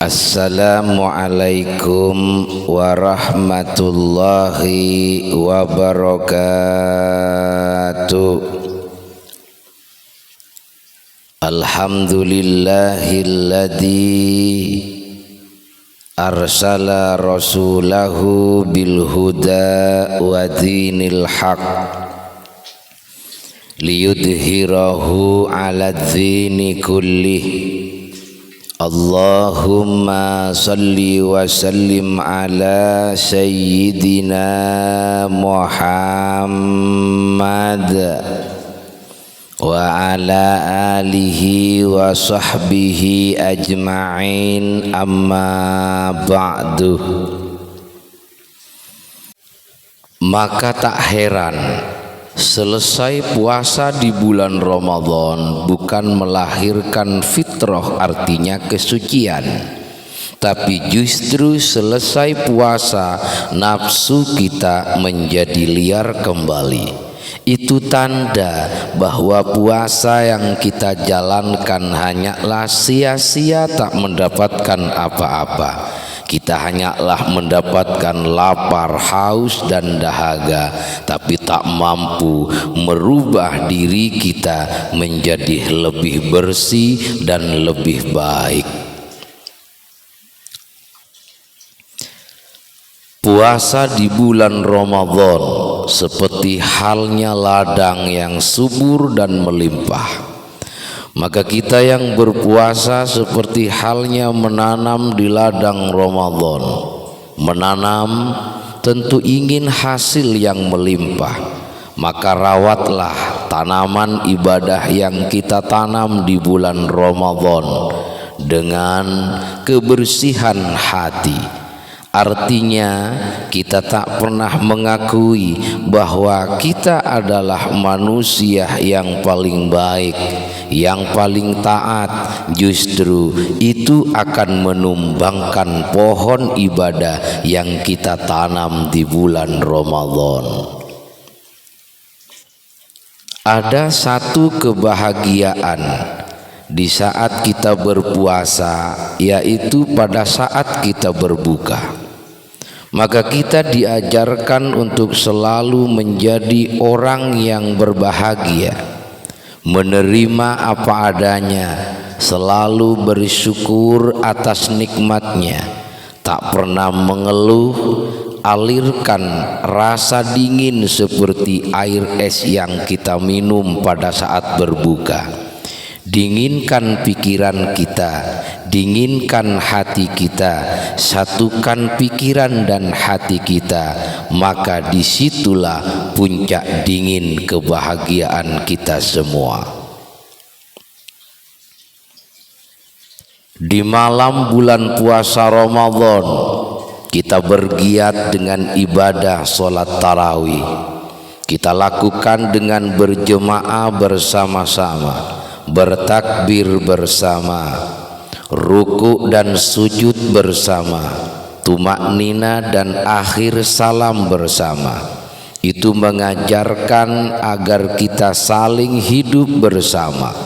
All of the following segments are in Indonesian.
Assalamualaikum warahmatullahi wabarakatuh. Alhamdulillahilladzi arsala rasulahu bil huda wa dinil haq liyudhhirahu 'ala dzini kullih. Allahumma salli wa sallim ala sayyidina Muhammad wa ala alihi wa sahbihi ajma'in, amma ba'du. Maka tak heran selesai puasa di bulan Ramadan bukan melahirkan fitrah, artinya kesucian, tapi justru selesai puasa nafsu kita menjadi liar kembali. Itu tanda bahwa puasa yang kita jalankan hanyalah sia-sia, tak mendapatkan apa-apa. Kita hanyalah mendapatkan lapar, haus dan dahaga, tapi tak mampu merubah diri kita menjadi lebih bersih dan lebih baik. Puasa di bulan Ramadan seperti halnya ladang yang subur dan melimpah. Maka kita yang berpuasa seperti halnya menanam di ladang Ramadan. Menanam tentu ingin hasil yang melimpah. Maka rawatlah tanaman ibadah yang kita tanam di bulan Ramadan dengan kebersihan hati. Artinya kita tak pernah mengakui bahwa kita adalah manusia yang paling baik, yang paling taat. Justru itu akan menumbangkan pohon ibadah yang kita tanam di bulan Ramadan. Ada satu kebahagiaan di saat kita berpuasa, yaitu pada saat kita berbuka. Maka kita diajarkan untuk selalu menjadi orang yang berbahagia, menerima apa adanya, selalu bersyukur atas nikmatnya, tak pernah mengeluh. Alirkan rasa dingin seperti air es yang kita minum pada saat berbuka. Dinginkan pikiran kita, dinginkan hati kita, satukan pikiran dan hati kita, maka disitulah puncak dingin kebahagiaan kita semua. Di malam bulan puasa Ramadan kita bergiat dengan ibadah sholat tarawih. Kita lakukan dengan berjemaah bersama-sama, bertakbir bersama, ruku dan sujud bersama, tumaknina dan akhir salam bersama. Itu mengajarkan agar kita saling hidup bersama,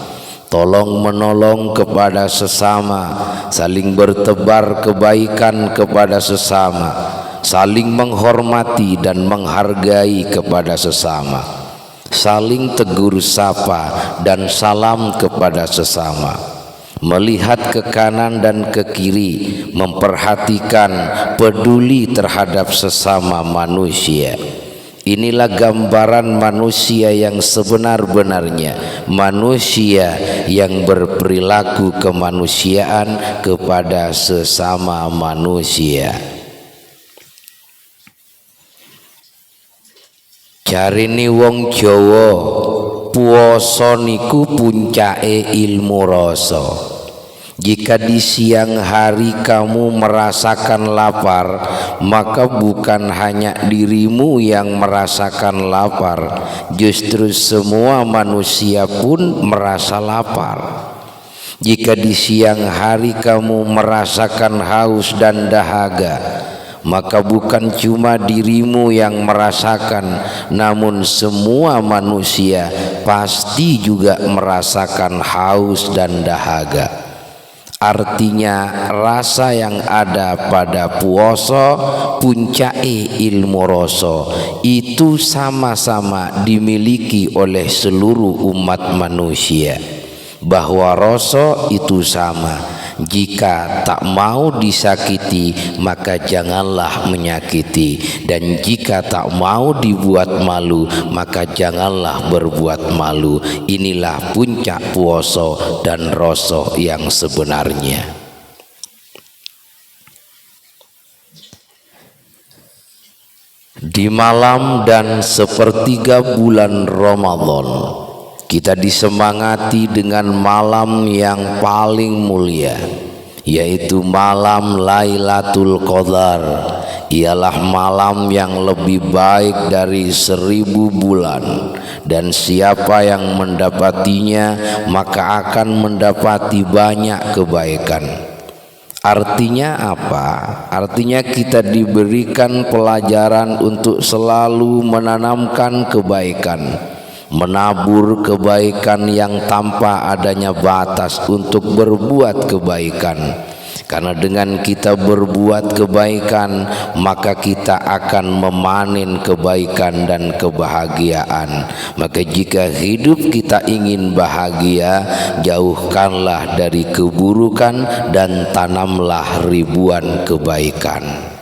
tolong menolong kepada sesama, saling bertebar kebaikan kepada sesama, saling menghormati dan menghargai kepada sesama, saling tegur sapa dan salam kepada sesama, melihat ke kanan dan ke kiri, memperhatikan, peduli terhadap sesama manusia. Inilah gambaran manusia yang sebenar-benarnya, manusia yang berperilaku kemanusiaan kepada sesama manusia. Jarine wong Jawa, puasa niku puncake ilmu rasa. Jika di siang hari kamu merasakan lapar, maka bukan hanya dirimu yang merasakan lapar, justru semua manusia pun merasa lapar. Jika di siang hari kamu merasakan haus dan dahaga, maka bukan cuma dirimu yang merasakan, namun semua manusia pasti juga merasakan haus dan dahaga. Artinya rasa yang ada pada puasa puncake ilmu rasa itu sama-sama dimiliki oleh seluruh umat manusia, bahwa rasa itu sama. Jika tak mau disakiti maka janganlah menyakiti, dan jika tak mau dibuat malu maka janganlah berbuat malu. Inilah puncak puasa dan rasa yang sebenarnya. Di malam dan sepertiga bulan Ramadan kita disemangati dengan malam yang paling mulia, yaitu malam Lailatul Qadar. Ialah malam yang lebih baik dari 1000 bulan, dan siapa yang mendapatinya maka akan mendapati banyak kebaikan. Artinya apa? Artinya kita diberikan pelajaran untuk selalu menanamkan kebaikan, menabur kebaikan yang tanpa adanya batas untuk berbuat kebaikan. Karena dengan kita berbuat kebaikan maka kita akan memanen kebaikan dan kebahagiaan. Maka jika hidup kita ingin bahagia, jauhkanlah dari keburukan dan tanamlah ribuan kebaikan.